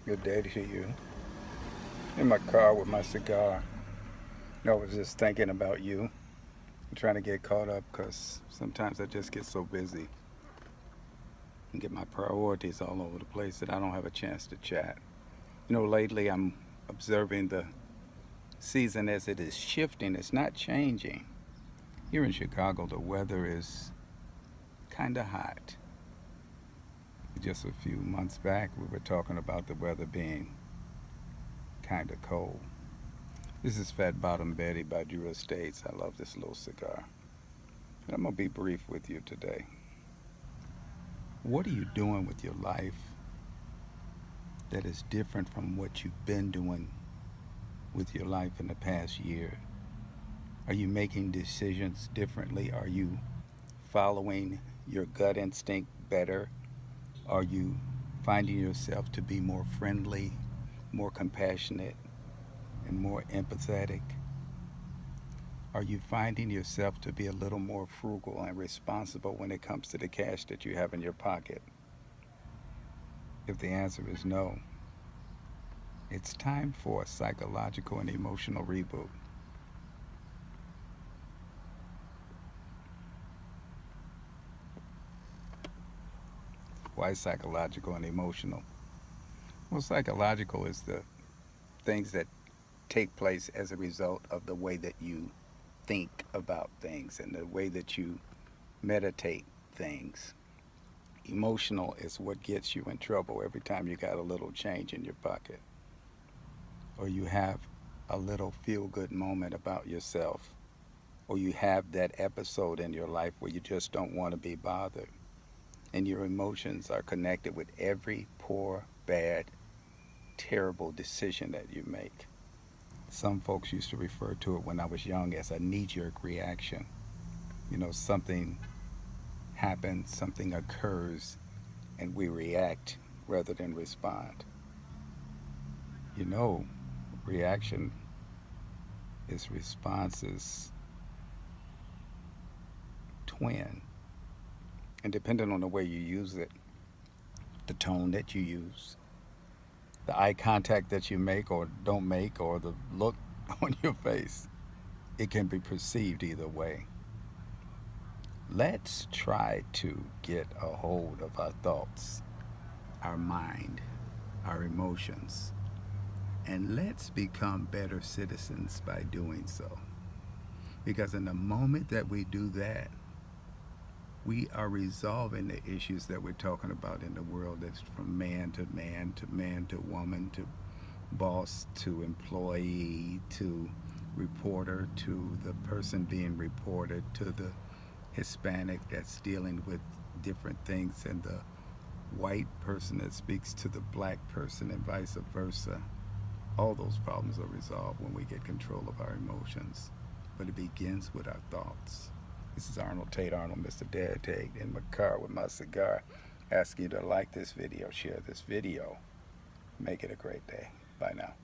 Good day to you. In my car with my cigar. I was just thinking about you. I'm trying to get caught up because sometimes I just get so busy and get my priorities all over the place that I don't have a chance to chat. Lately I'm observing the season as it is shifting. It's not changing. Here in Chicago, the weather is kind of hot. Just a few months back, we were talking about the weather being kind of cold. This is Fat Bottom Betty by Drew Estates. I love this little cigar. And I'm going to be brief with you today. What are you doing with your life that is different from what you've been doing with your life in the past year? Are you making decisions differently? Are you following your gut instinct better? Are you finding yourself to be more friendly, more compassionate, and more empathetic? Are you finding yourself to be a little more frugal and responsible when it comes to the cash that you have in your pocket? If the answer is no, it's time for a psychological and emotional reboot. Why psychological and emotional? Well, psychological is the things that take place as a result of the way that you think about things and the way that you meditate things. Emotional is what gets you in trouble every time you got a little change in your pocket or you have a little feel good moment about yourself or you have that episode in your life where you just don't want to be bothered and your emotions are connected with every poor, bad, terrible decision that you make. Some folks used to refer to it when I was young as a knee jerk reaction. Something happens, something occurs, and we react rather than respond. You know, reaction is response's twin. And depending on the way you use it, the tone that you use, the eye contact that you make or don't make, or the look on your face, it can be perceived either way. Let's try to get a hold of our thoughts, our mind, our emotions, and let's become better citizens by doing so. Because in the moment that we do that, we are resolving the issues that we're talking about in the world that's from man to man to man to woman to boss to employee to reporter to the person being reported to the Hispanic that's dealing with different things and the white person that speaks to the black person and vice versa. All those problems are resolved when we get control of our emotions. But it begins with our thoughts. This is Arnold Tate Arnold, Mr. Dad Tate, in my car with my cigar. Asking you to like this video, share this video. Make it a great day. Bye now.